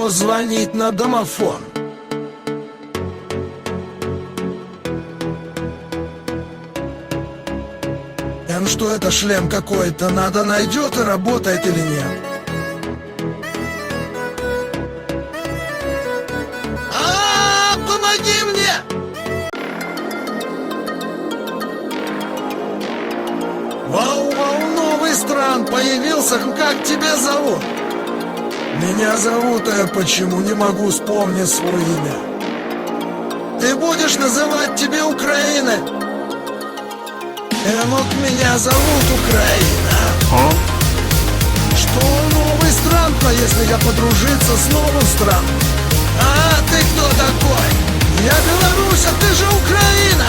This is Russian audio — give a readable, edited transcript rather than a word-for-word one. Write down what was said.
начал звонить на домофон. Что это шлем какой-то, надо найдет и работает или нет? Помоги мне! Вау, новый стран появился, как тебя зовут? Меня зовут, а я почему не могу вспомнить свое имя? Ты будешь называть тебе Украиной? Вот меня зовут Украина. Что новый стран-то, если я подружиться с новым страном? А ты кто такой? Я Беларусь, а ты же Украина.